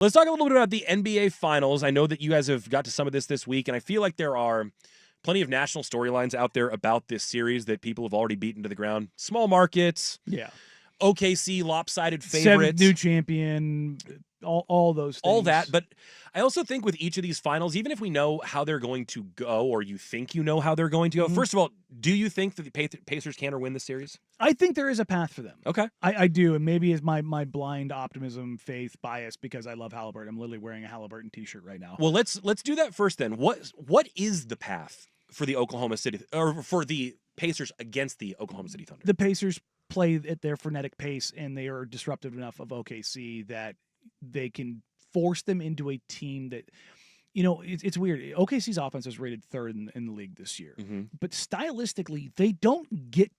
Let's talk a little bit about the NBA Finals. I know that you guys have got to some of this week, and I feel like there are plenty of national storylines out there about this series that people have already beaten to the ground. Small markets. Yeah. OKC, lopsided favorites. Seventh new champion, all those things. All that. But I also think with each of these finals, even if we know how they're going to go, or you think you know how they're going to go, first of all, do you think that the Pacers can or win the series? I think there is a path for them. Okay. I do, and maybe it's my blind optimism, faith, bias, because I love Halliburton. I'm literally wearing a Halliburton t-shirt right now. Well, let's do that first then. What is the path for the Oklahoma City, or for the Pacers against the Oklahoma City Thunder? The Pacers play at their frenetic pace, and they are disruptive enough of OKC that they can force them into a team that, it's weird. OKC's offense is rated third in the league this year, but stylistically, they don't get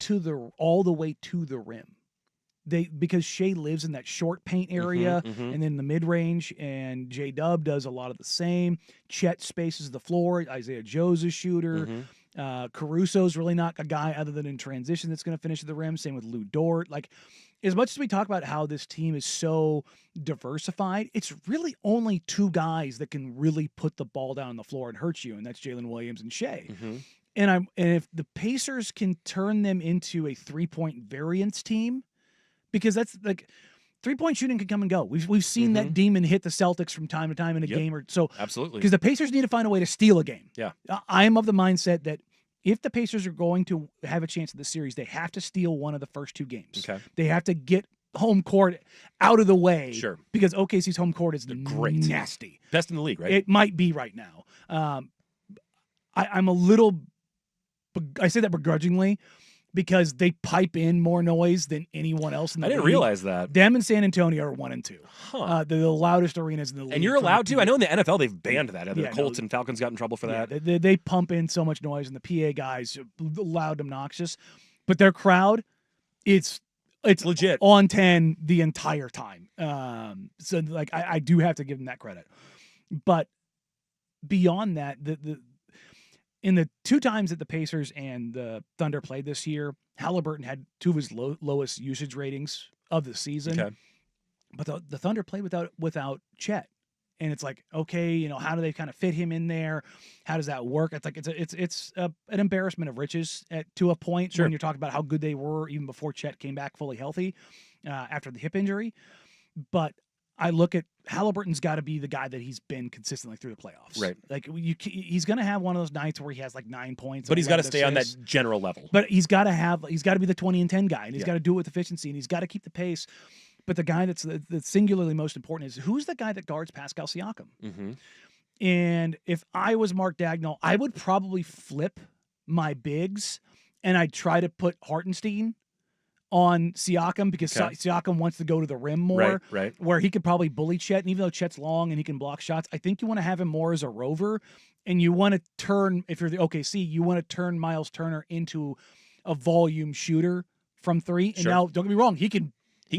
all the way to the rim. Because Shea lives in that short paint area and then the mid range, and J-Dub does a lot of the same. Chet spaces the floor. Isaiah Joe's a shooter. Caruso's really not a guy other than in transition that's going to finish at the rim. Same with Lou Dort. Like, as much as we talk about how this team is so diversified, it's really only two guys that can really put the ball down on the floor and hurt you, and that's Jalen Williams and Shea. And if the Pacers can turn them into a 3-point variance team, because that's like 3-point shooting can come and go. We've seen that demon hit the Celtics from time to time in a game or so. Absolutely. Because the Pacers need to find a way to steal a game. Yeah. I am of the mindset that if the Pacers are going to have a chance at the series, they have to steal one of the first two games. Okay. They have to get home court out of the way. Sure. Because OKC's home court is great. Nasty. Best in the league, right? It might be right now. I'm a little, I say that begrudgingly, because they pipe in more noise than anyone else in the league. I didn't realize that. Them and San Antonio are 1 and 2. They're the loudest arenas in the league. And you're allowed to? I know in the NFL they've banned that. The Colts and Falcons got in trouble for that. They pump in so much noise, and the PA guys are loud, obnoxious. But their crowd, it's legit on 10 the entire time. So like I do have to give them that credit. But beyond that, in the two times that the Pacers and the Thunder played this year, Halliburton had two of his lowest usage ratings of the season. Okay. But the Thunder played without Chet. And it's like, okay, how do they kind of fit him in there? How does that work? It's like it's an embarrassment of riches to a point when you're talking about how good they were even before Chet came back fully healthy after the hip injury. But I look at Halliburton's got to be the guy that he's been consistently through the playoffs. Right. Like he's going to have one of those nights where he has like 9 points. But he's got to stay on that general level. But he's got to be the 20 and 10 guy, and he's got to do it with efficiency, and he's got to keep the pace. But the guy that's singularly most important is who's the guy that guards Pascal Siakam. And if I was Mark Dagnall, I would probably flip my bigs, and I'd try to put Hartenstein on Siakam because Siakam wants to go to the rim more, right. Where he could probably bully Chet. And even though Chet's long and he can block shots, I think you want to have him more as a rover, and you want to turn, if you're the OKC, you want to turn Miles Turner into a volume shooter from three. And now, don't get me wrong, he can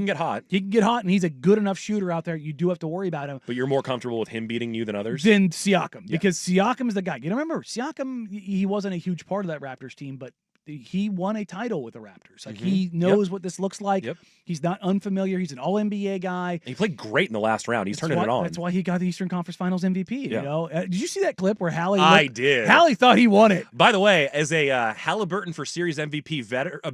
get hot. He can get hot, and he's a good enough shooter out there. You do have to worry about him. But you're more comfortable with him beating you than others? Than Siakam, because Siakam is the guy. Remember, Siakam, he wasn't a huge part of that Raptors team, but he won a title with the Raptors. Like, he knows what this looks like. He's not unfamiliar. He's an all-NBA guy. He played great in the last round. He's turning it on. That's why he got the Eastern Conference Finals MVP. Did you see that clip where Hallie? I did. Hallie thought he won it. By the way, as a Halliburton for Series MVP better, I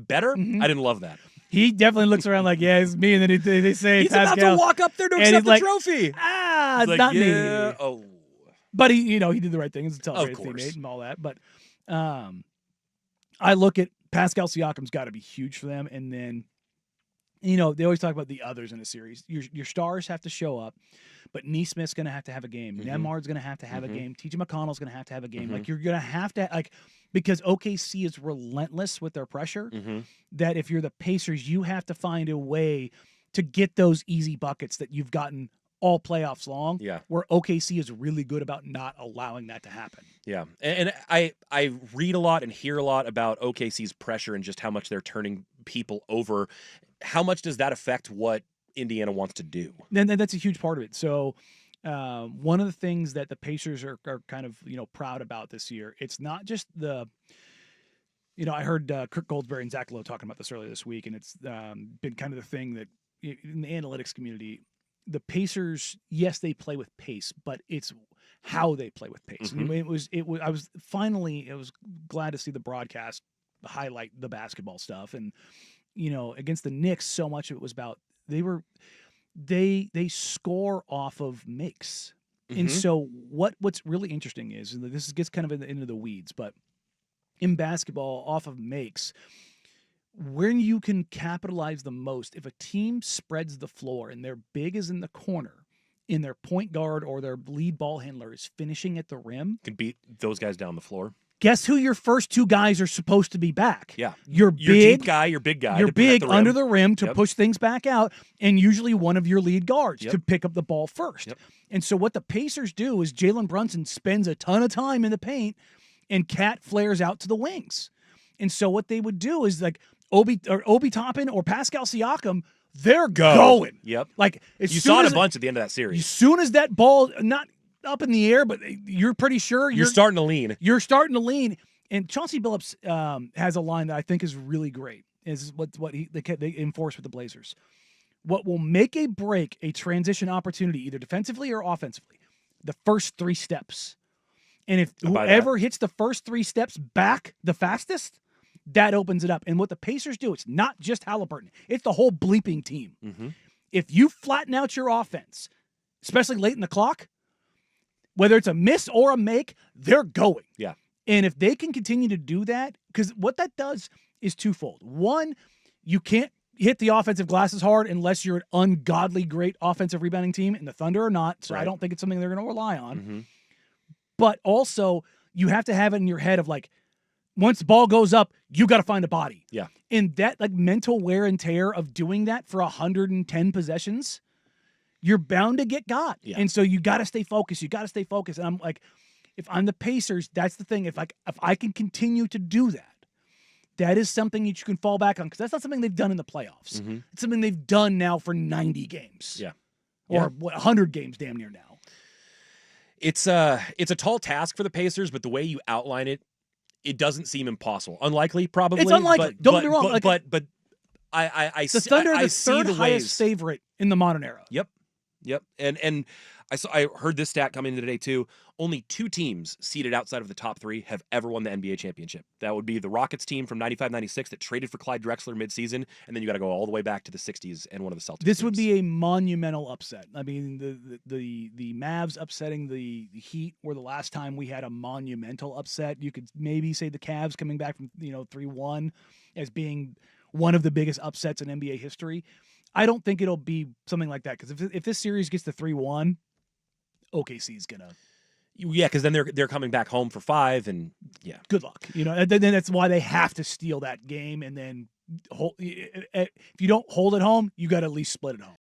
didn't love that. He definitely looks around like, yeah, it's me. And then they say, he's Pascal. about to walk up there to accept the trophy. It's not me. Oh. But he did the right thing. It's a great teammate and all that. But I look at Pascal Siakam's got to be huge for them. And then, they always talk about the others in a series. Your stars have to show up, but Neesmith's going to have a game. Nembhard's going to have a game. TJ McConnell's going to have a game. Like, you're going to have to, because OKC is relentless with their pressure, that if you're the Pacers, you have to find a way to get those easy buckets that you've gotten all playoffs long, where OKC is really good about not allowing that to happen. Yeah, and I read a lot and hear a lot about OKC's pressure and just how much they're turning people over. How much does that affect what Indiana wants to do? Then that's a huge part of it. So one of the things that the Pacers are kind of proud about this year, it's not just the. I heard Kirk Goldsberry and Zach Lowe talking about this earlier this week, and it's been kind of the thing that in the analytics community, the Pacers, yes, they play with pace, but it's how they play with pace. Mhm. It was. I was glad to see the broadcast highlight the basketball stuff, and against the Knicks, so much of it was about they score off of makes. And Mhm. so what's really interesting is, and this gets kind of into the weeds, but in basketball, off of makes, when you can capitalize the most, if a team spreads the floor and their big is in the corner, and their point guard or their lead ball handler is finishing at the rim, Can beat those guys down the floor. guess who your first two guys are supposed to be back? Yeah. Your Your big deep guy, your big guy. You're to protect big the under rim. the rim to Yep. push things back out, and usually one of your lead guards Yep. to pick up the ball first. Yep. And so what the Pacers do is Jalen Brunson spends a ton of time in the paint, and Cat flares out to the wings. And so what they would do is like Obi Toppin or Pascal Siakam, they're going. Yep. Like You saw it a bunch at the end of that as series. soon as that ball, not up in the air, but you're pretty sure You're starting to lean. you're starting to lean. And Chauncey Billups has a line that I think is really great. Is what they enforce with the Blazers. What will make a break a transition opportunity, either defensively or offensively, the first 3 steps. And if whoever hits the first 3 steps back the fastest, that opens it up. And what the Pacers do, it's not just Halliburton; it's the whole bleeping team. Mm-hmm. If you flatten out your offense, especially late in the clock, whether it's a miss or a make, they're going. Yeah. And if they can continue to do that, because what that does is twofold. One, you can't hit the offensive glass as hard unless you're an ungodly great offensive rebounding team, and the Thunder are not. So I don't think it's something they're going to rely on. Mm-hmm. But also, you have to have it in your head of like, once the ball goes up, you got to find a body. Yeah. And that like mental wear and tear of doing that for 110 possessions, you're bound to get got. Yeah. And so you got to stay focused. And I'm like, if I'm the Pacers, that's the thing. If I can continue to do that, that is something that you can fall back on, because that's not something they've done in the playoffs. Mm-hmm. It's something they've done now for 90 games. Yeah. Or 100 games damn near now. It's a tall task for the Pacers, but the way you outline it, it doesn't seem impossible. Unlikely, probably. It's unlikely. Don't get me wrong. But I the Thunder are the third the highest ways. favorite in the modern era. Yep. And I heard this stat coming in today too. Only 2 teams seated outside of the top 3 have ever won the NBA championship. That would be the Rockets team from 95-96 that traded for Clyde Drexler midseason, and then you got to go all the way back to the 60s and one of the Celtics. This would teams. be a monumental upset. I mean, the Mavs upsetting the Heat were the last time we had a monumental upset. You could maybe say the Cavs coming back from 3-1 as being one of the biggest upsets in NBA history. I don't think it'll be something like that, because if this series gets to 3-1, OKC's gonna. Yeah, because then they're coming back home for 5, and yeah, Good luck. Then that's why they have to steal that game, and then if you don't hold it home, you got to at least split it home.